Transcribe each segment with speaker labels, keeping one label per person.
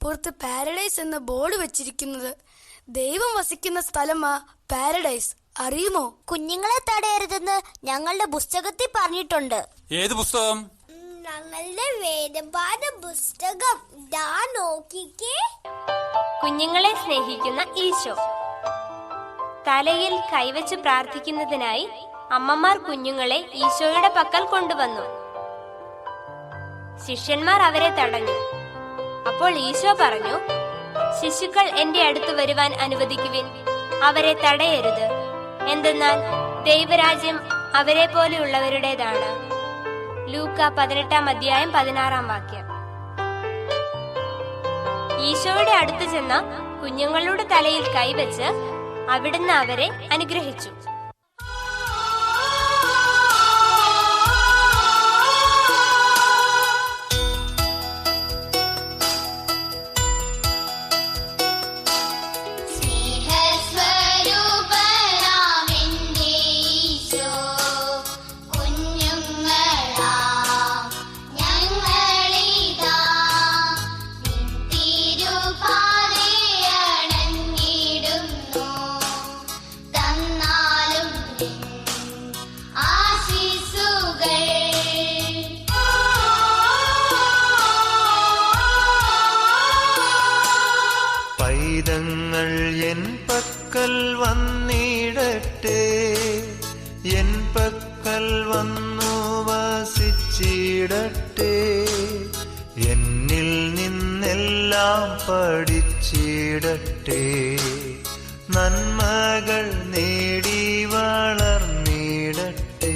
Speaker 1: പുറത്ത് പാരഡൈസ് എന്ന ബോർഡ് വെച്ചിരിക്കുന്നത്. ദൈവം വസിക്കുന്ന സ്ഥലമാ പാരഡൈസ്, അറിയുമോ?
Speaker 2: കുഞ്ഞുങ്ങളെ തടയരുതെന്ന് ഞങ്ങളുടെ പുസ്തകത്തിൽ പറഞ്ഞിട്ടുണ്ട്.
Speaker 3: ഏത് പുസ്തകം?
Speaker 2: ഞങ്ങളുടെ വേദപാഠ പുസ്തകം. നോക്കിക്കേ.
Speaker 4: കുഞ്ഞുങ്ങളെ സ്നേഹിക്കുന്ന ഈശോ. തലയിൽ കൈവച്ച് പ്രാർത്ഥിക്കുന്നതിനായി അമ്മമാർ കുഞ്ഞുങ്ങളെ ഈശോയുടെ പക്കൽ കൊണ്ടുവന്നു. ശിഷ്യന്മാർ അവരെ തടഞ്ഞു. അപ്പോൾ ഈശോ പറഞ്ഞു, ശിശുക്കൾ എന്റെ അടുത്ത് വരുവാൻ അനുവദിക്കുവിൻ, അവരെ തടയരുത്. എന്തെന്നാൽ ദൈവരാജ്യം അവരെ പോലെയുള്ളവരുടേതാണ്. ലൂക്ക 18:16. ഈശോയുടെ അടുത്ത് ചെന്ന കുഞ്ഞുങ്ങളുടെ തലയിൽ കൈവച്ച് അവിടുന്ന് അവരെ അനുഗ്രഹിച്ചു.
Speaker 5: പൈതങ്ങൾ എൻ പക്കൽ വന്നിടട്ടെ, എൻ പക്കൽ വന്നു വസിച്ചിടട്ടെ, എന്നിൽ നിന്നെല്ലാം പഠിച്ചിടട്ടെ, നന്മകൾ നേടി വളർന്നിടട്ടെ.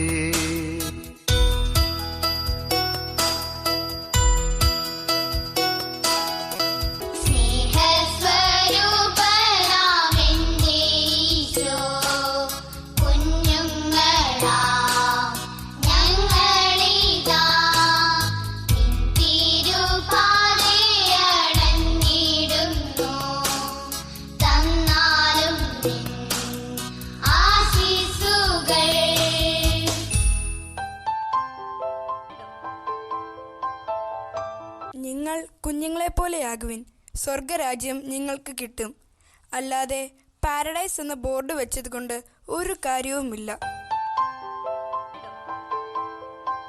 Speaker 1: നിങ്ങൾ കുഞ്ഞുങ്ങളെ പോലെയാകുവിൻ, സ്വർഗരാജ്യം നിങ്ങൾക്ക് കിട്ടും. അല്ലാതെ പാരഡൈസ് എന്ന ബോർഡ് വെച്ചത് കൊണ്ട് ഒരു കാര്യവുമില്ല.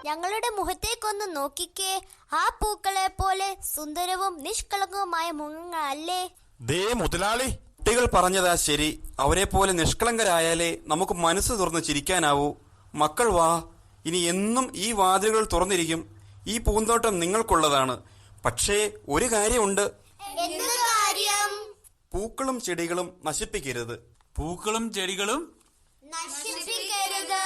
Speaker 2: ഞങ്ങളുടെ മുഖത്തേക്കൊന്ന് നോക്കിക്കേ. ആ പൂക്കളെ പോലെ സുന്ദരവും നിഷ്കളങ്കവുമായ മുഖങ്ങളല്ലേ?
Speaker 3: ദേ മുതലാളി, കുട്ടികൾ പറഞ്ഞതാ ശരി. അവരെ പോലെ നിഷ്കളങ്കരായാലേ നമുക്ക് മനസ്സ് തുറന്ന് ചിരിക്കാനാവൂ. മക്കൾ വാ, ഇനി എന്നും ഈ വാതിലുകൾ തുറന്നിരിക്കും. ഈ പൂന്തോട്ടം നിങ്ങൾക്കുള്ളതാണ്. പക്ഷേ ഒരു കാര്യമുണ്ട്. പൂക്കളും ചെടികളും നശിപ്പിക്കരുത്.
Speaker 6: പൂക്കളും ചെടികളും
Speaker 2: നശിപ്പിക്കരുത്.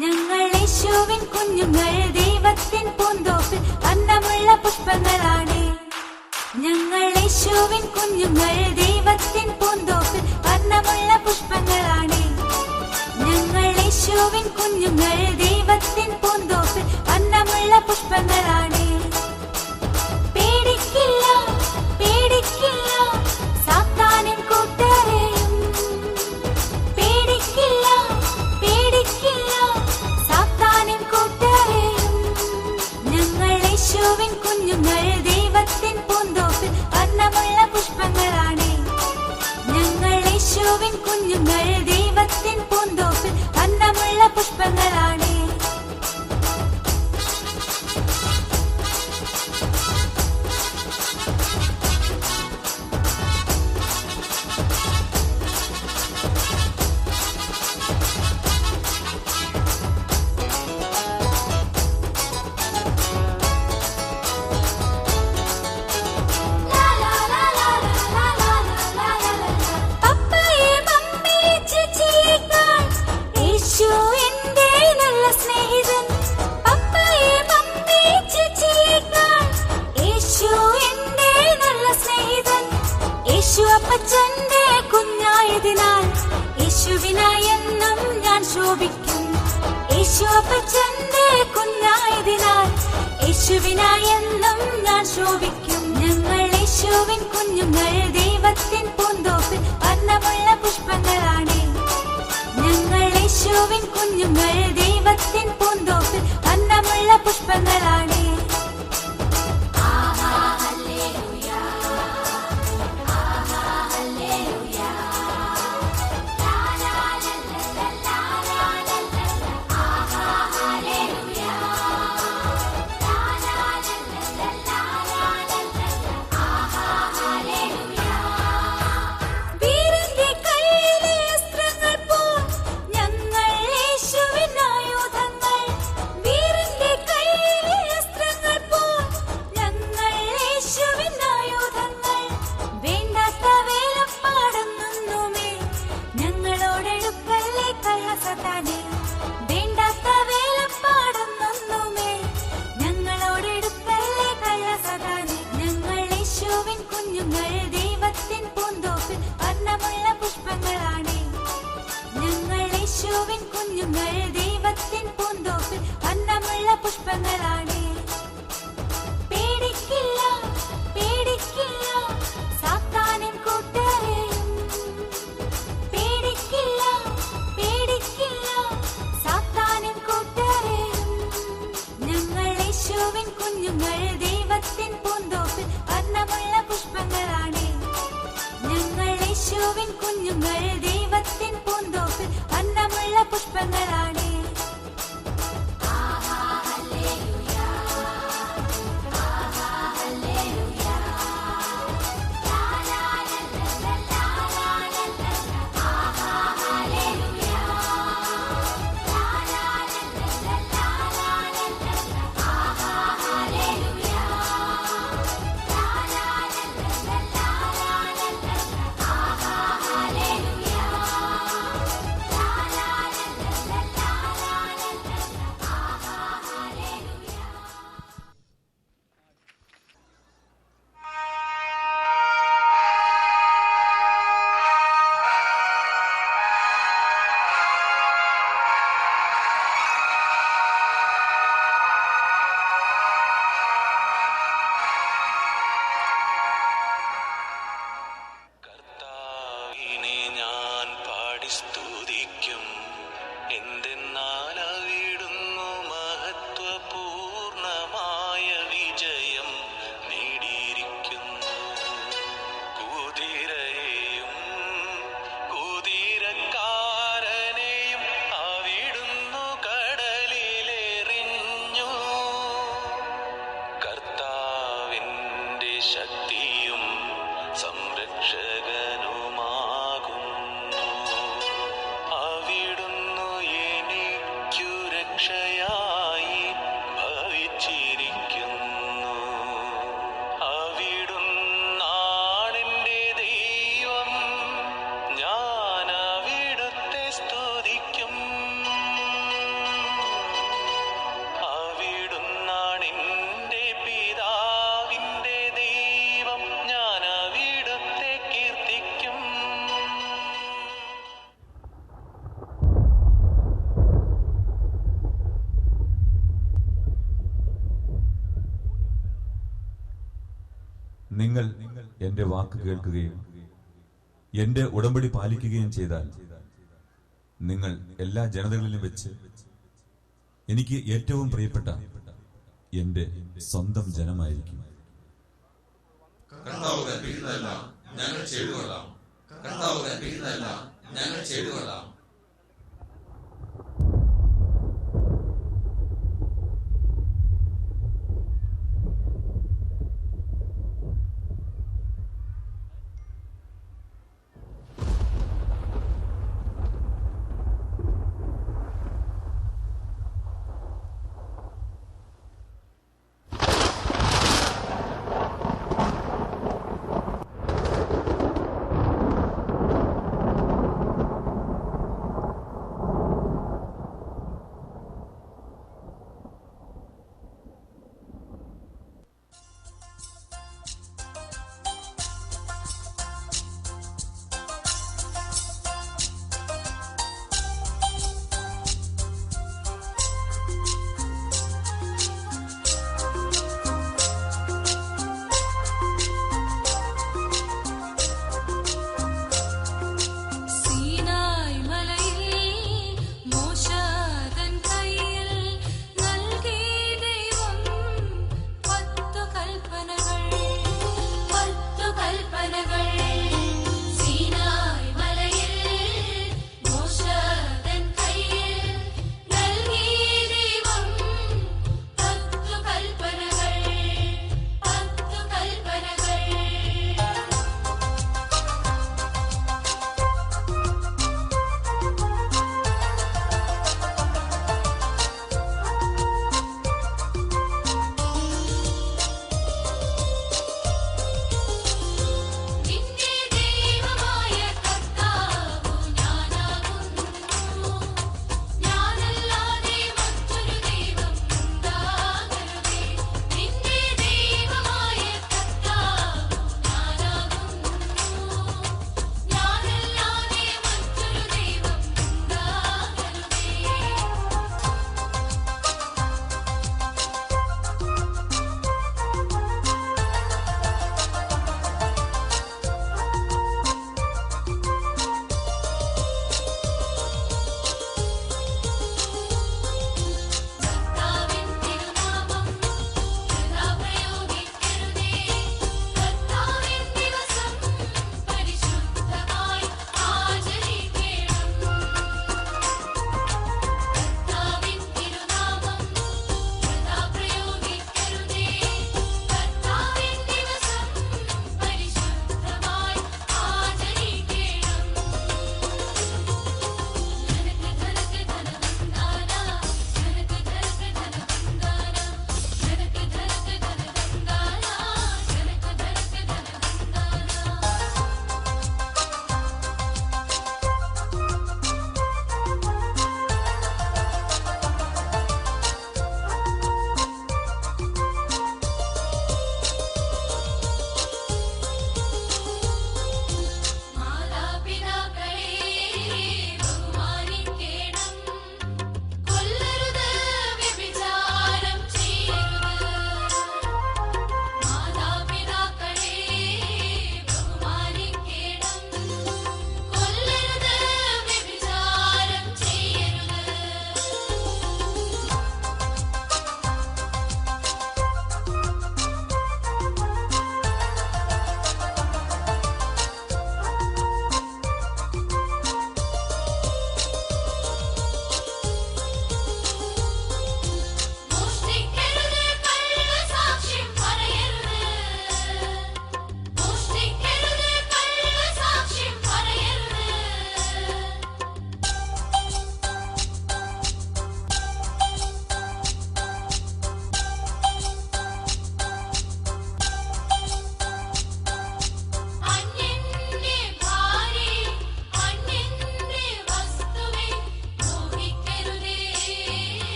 Speaker 7: ഞങ്ങൾ യേശുവിൻ കുഞ്ഞുങ്ങൾ, ദൈവത്തിൻ പൂന്തോപ്പിൽ വർണ്ണമുള്ള പുഷ്പങ്ങളാണ്. ഞങ്ങൾ യേശുവിൻ കുഞ്ഞുങ്ങൾ, ദൈവത്തിൻ പൂന്തോപ്പിൽ വർണ്ണമുള്ള പുഷ്പങ്ങളാണ്. ഞങ്ങൾ യേശുവിൻ കുഞ്ഞുങ്ങൾ, ദൈവത്തിൻ പൂന്തോപ്പിൽ വർണ്ണമുള്ള പുഷ്പങ്ങളാണ്. പേടിക്കില്ല, പേടിക്കില്ല സാത്താനിൻ കൂട്ടരെയും. പേടിക്കില്ല, പേടിക്കില്ല സാത്താനിൻ കൂട്ടരെയും. ഞങ്ങൾ യേശുവിൻ കുഞ്ഞുങ്ങൾ, ദൈവത്തിൻ പൂന്തോപ്പിൽ വർണ്ണമുള്ള പുഷ്പങ്ങളാണ്. ഞങ്ങൾ യേശുവിൻ കുഞ്ഞുങ്ങൾ, ദൈവത്തിൻ പൂന്തോപ്പിൽ വർണ്ണമുള്ള പുഷ്പങ്ങളാണ്. യേശു എന്റെ നല്ല ശോഭിക്കും. യേശു അപ്പച്ചന്റെ കുഞ്ഞായതിനാൽ യേശുവിനായി എന്നും ഞാൻ ശോഭിക്കും. ഞങ്ങൾ യേശുവിൻ കുഞ്ഞുങ്ങൾ, ദൈവത്തിൻ പൂന്തോപ്പിൽ വർണ്ണമുള്ള പുഷ്പങ്ങളാണ്. ഞങ്ങൾ യേശുവിൻ കുഞ്ഞുങ്ങൾ, ദൈവത്തിൻ പൂന്തോപ്പിൽ വർണ്ണമുള്ള പുഷ്പങ്ങളാണ്.
Speaker 8: നിങ്ങൾ എന്റെ വാക്ക് കേൾക്കുകയും എന്റെ ഉടമ്പടി പാലിക്കുകയും ചെയ്താൽ നിങ്ങൾ എല്ലാ ജനതകളിലും വെച്ച് എനിക്ക് ഏറ്റവും പ്രിയപ്പെട്ട എന്റെ സ്വന്തം ജനമായിരിക്കും.
Speaker 9: ഞങ്ങൾ ചെയ്തുകൊള്ളാം.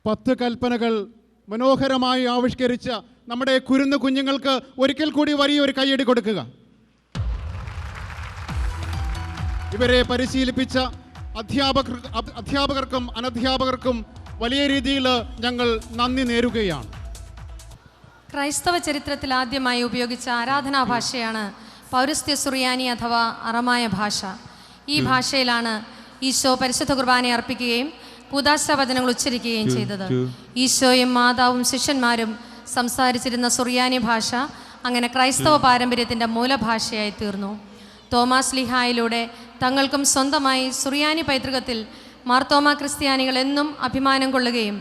Speaker 10: 10 കൽപ്പനകൾ മനോഹരമായി ആവിഷ്കരിച്ച നമ്മുടെ കുരുന്ന് കുഞ്ഞുങ്ങൾക്ക് ഒരിക്കൽ കൂടി വലിയൊരു കയ്യടി കൊടുക്കുക. ഇവരെ പരിശീലിപ്പിച്ച അധ്യാപകർക്കും അനധ്യാപകർക്കും വലിയ രീതിയിൽ ഞങ്ങൾ നന്ദി നേരുകയാണ്.
Speaker 11: ക്രൈസ്തവ ചരിത്രത്തിൽ ആദ്യമായി ഉപയോഗിച്ച ആരാധനാ ഭാഷയാണ് പൗരസ്ത്യ സുറിയാനി അഥവാ അറമായ ഭാഷ. ഈ ഭാഷയിലാണ് ഈശോ പരിശുദ്ധ കുർബാന അർപ്പിക്കുകയും കൂദാശ വചനങ്ങൾ ഉച്ചരിക്കുകയും ചെയ്തത്. ഈശോയും മാതാവും ശിഷ്യന്മാരും സംസാരിച്ചിരുന്ന സുറിയാനി ഭാഷ അങ്ങനെ ക്രൈസ്തവ പാരമ്പര്യത്തിൻ്റെ മൂലഭാഷയായി തീർന്നു. തോമാസ് ലീഹായിലൂടെ തങ്ങൾക്കും സ്വന്തമായി സുറിയാനി പൈതൃകത്തിൽ മാർത്തോമ ക്രിസ്ത്യാനികൾ എന്നും അഭിമാനം കൊള്ളുകയും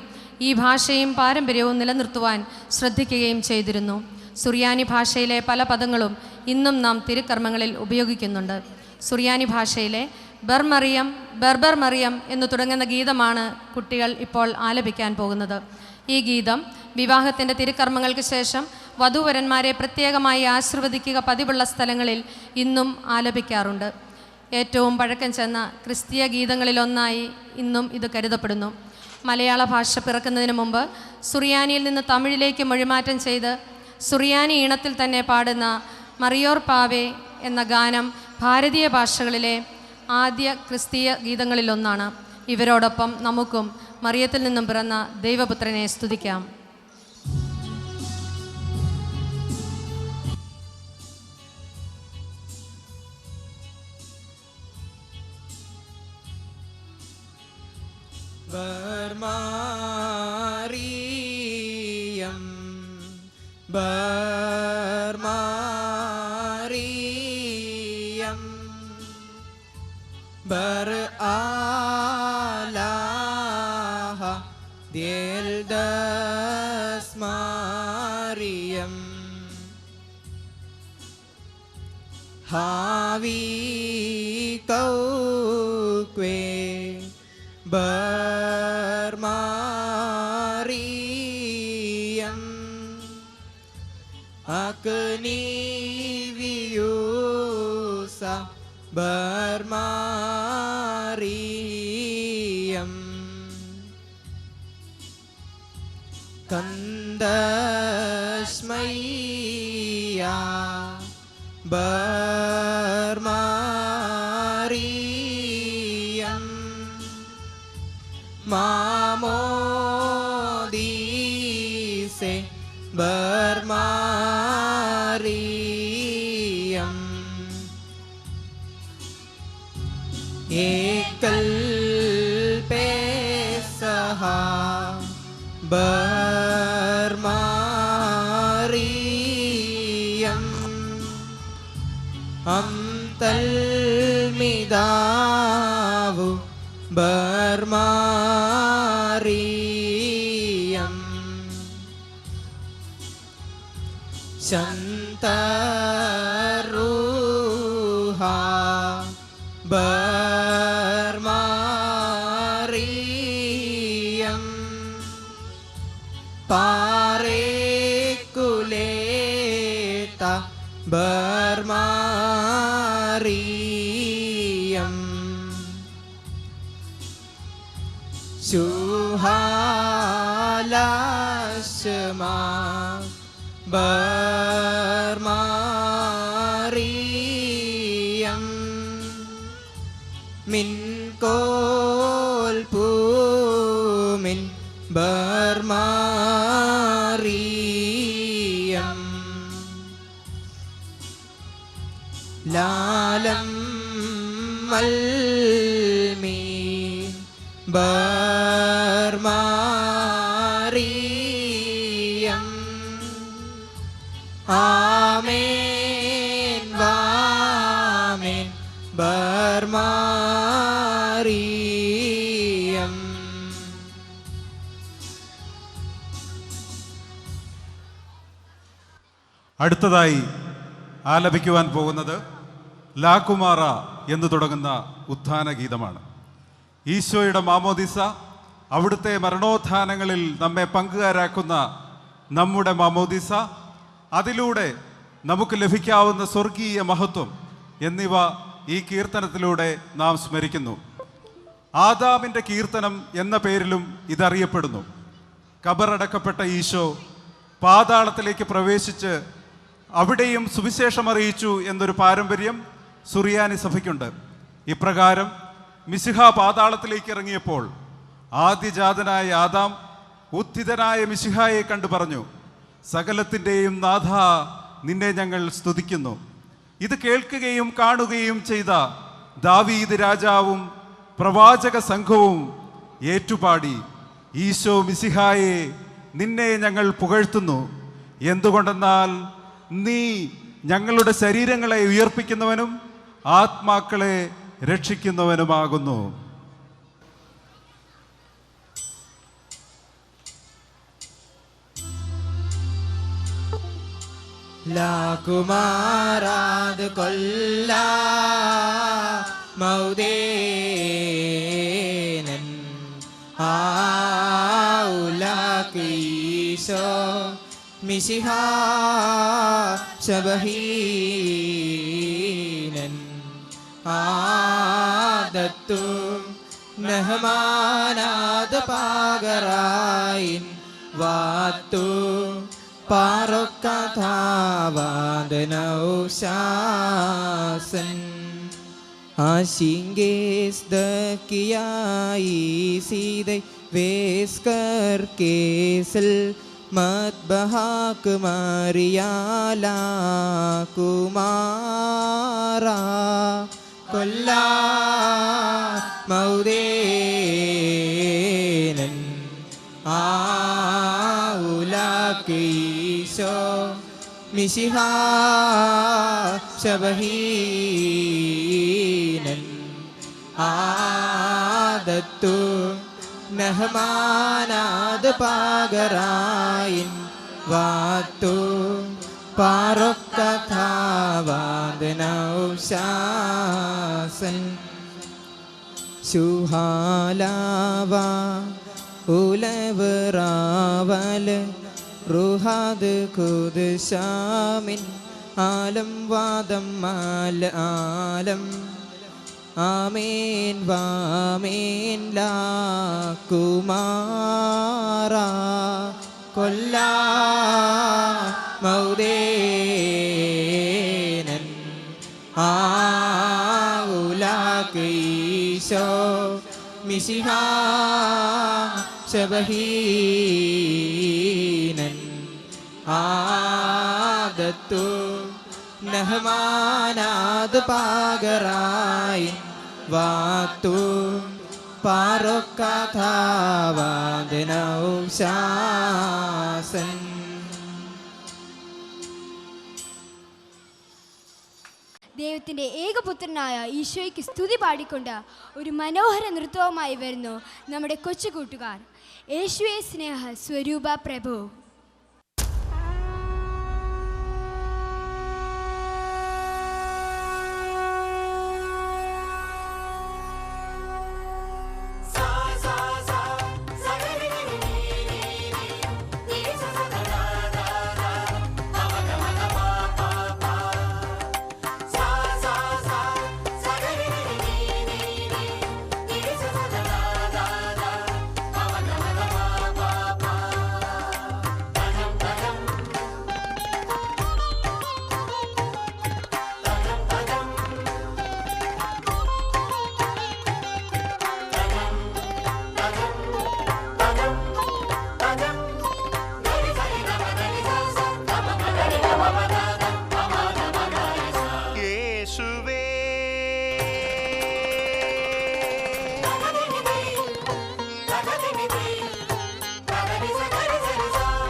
Speaker 11: ഈ ഭാഷയും പാരമ്പര്യവും നിലനിർത്തുവാൻ ശ്രദ്ധിക്കുകയും ചെയ്തിരുന്നു. സുറിയാനി ഭാഷയിലെ പല പദങ്ങളും ഇന്നും നാം തിരുക്കർമ്മങ്ങളിൽ ഉപയോഗിക്കുന്നുണ്ട്. സുറിയാനി ഭാഷയിലെ ബർബർ മറിയം എന്നു തുടങ്ങുന്ന ഗീതമാണ് കുട്ടികൾ ഇപ്പോൾ ആലപിക്കാൻ പോകുന്നത്. ഈ ഗീതം വിവാഹത്തിൻ്റെ തിരുക്കർമ്മങ്ങൾക്ക് ശേഷം വധൂവരന്മാരെ പ്രത്യേകമായി ആശീർവദിക്കുക പതിവുള്ള സ്ഥലങ്ങളിൽ ഇന്നും ആലപിക്കാറുണ്ട്. ഏറ്റവും പഴക്കം ചെന്ന ക്രിസ്തീയ ഗീതങ്ങളിലൊന്നായി ഇന്നും ഇത് കരുതപ്പെടുന്നു. മലയാള ഭാഷ പിറക്കുന്നതിന് മുമ്പ് സുറിയാനിയിൽ നിന്ന് തമിഴിലേക്ക് മൊഴിമാറ്റം ചെയ്ത് സുറിയാനി ഈണത്തിൽ തന്നെ പാടുന്ന മറിയോർ പാവേ എന്ന ഗാനം ഭാരതീയ ഭാഷകളിലെ ആദ്യ ക്രിസ്തീയ ഗീതങ്ങളിലൊന്നാണ്. ഇവരോടൊപ്പം നമുക്കും മറിയത്തിൽ നിന്നും പിറന്ന ദൈവപുത്രനെ സ്തുതിക്കാം.
Speaker 12: ബർമാരിയം ബർമാരിയം ബർ ആലാഹ ദിൽ ദസ്മാരിയം ഹാവി കൗക്വേ ബർമാരിയം അക്നിവിയൂസ ബർമാരിയം കന്ദശ്മയ്യ ബർമാരിയം മാമോദീസെ ബർമാരിയം ഏകൽ പേസഹ ബർമാരിയം അംതൽ മിദാവു ബർമാരിയം ശന്തറൂഹ ബർമാരിയം പാറേക്കുലേത ബർമാരിയം ശുഹാലശ്മാ ബർമാരിയം മിൻ കോൽപൂമിൻ ബർമാരിയം ലാലം മൽമീൻ ബർമാരിയം ആമേൻ വാമേൻ ബർമാരിയം
Speaker 13: അടുത്തതായി ആലപിക്കുവാൻ പോകുന്നത് ലാകുമാറ എന്ന് തുടങ്ങുന്ന ഉത്ഥാന ഗീതമാണ്. ഈശോയുടെ മാമോദിസ, അവിടുത്തെ മരണോത്ഥാനങ്ങളിൽ നമ്മെ പങ്കുകാരാക്കുന്ന നമ്മുടെ മാമോദിസ, അതിലൂടെ നമുക്ക് ലഭിക്കാവുന്ന സ്വർഗീയ മഹത്വം എന്നിവ ഈ കീർത്തനത്തിലൂടെ നാം സ്മരിക്കുന്നു. ആദാമിൻ്റെ കീർത്തനം എന്ന പേരിലും ഇതറിയപ്പെടുന്നു. കബറടക്കപ്പെട്ട ഈശോ പാതാളത്തിലേക്ക് പ്രവേശിച്ച് അവിടെയും സുവിശേഷം അറിയിച്ചു എന്നൊരു പാരമ്പര്യം സുറിയാനി സഭയ്ക്കുണ്ട്. ഇപ്രകാരം മിശിഹ പാതാളത്തിലേക്ക് ഇറങ്ങിയപ്പോൾ ആദ്യജാതനായ ആദാം ഉത്ഥിതനായ മിശിഹായെ കണ്ടു പറഞ്ഞു, സകലത്തിൻ്റെയും നാഥ, നിന്നെ ഞങ്ങൾ സ്തുതിക്കുന്നു. ഇത് കേൾക്കുകയും കാണുകയും ചെയ്ത ദാവീദ് രാജാവും പ്രവാചക സംഘവും ഏറ്റുപാടി, ഈശോ മിശിഹായെ, നിന്നെ ഞങ്ങൾ പുകഴ്ത്തുന്നു. എന്തുകൊണ്ടെന്നാൽ നീ ഞങ്ങളുടെ ശരീരങ്ങളെ ഉയർപ്പിക്കുന്നവനും ആത്മാക്കളെ രക്ഷിക്കുന്നവനുമാകുന്നു.
Speaker 12: ലാകുമാരാത് കൊല്ല മൗദേനൻ ആഉലാകീശോ മിശിഹ ശബഹീനൻ ആദത്തു നഹമാനാദ പാഗറായിൻ വാത്തു പാറൊക്കഥാവാദനൗശാസൻ ആശിങ്കേസ് ദക്കിയായി സീതൈ വേസ്കർ കേസിൽ മത്ബഹാക്ക് മറിയാല കുമാര കൊല്ല മൗദേനൻ ആഉലാകീശോ മിശിഹ ശബഹീനൻ ആദത്തു നഹമാനാദ പാഗറായിൻ വാത്തു പാറൊക്കഥാവാദനൗശാസൻ ശുഹാലാവ ഉലവറാവൽ റുഹാദ് ഖുദ്ശാമിൻ ആലം വാദം മാൽ ആലം ആമീൻ വാമീൻ ലാ കുമാര കൊല്ല മൗദേനൻ ആഉലാകീശോ മിശിഹ ശബഹീനൻ ആദത്തു നഹമാനാദ പാഗറായിൻ വാത്തു പാറൊക്കഥാവാദനൗശാസൻ.
Speaker 14: ദൈവത്തിൻ്റെ ഏകപുത്രനായ ഈശോയ്ക്ക് സ്തുതി പാടിക്കൊണ്ട് ഒരു മനോഹര നൃത്തവുമായി വരുന്നു നമ്മുടെ കൊച്ചു കൂട്ടുകാർ. യേശുവേ സ്നേഹ സ്വരൂപ പ്രഭു.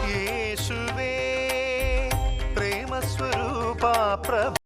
Speaker 5: യേശുവേ പ്രേമസ്വരൂപ പ്രഭു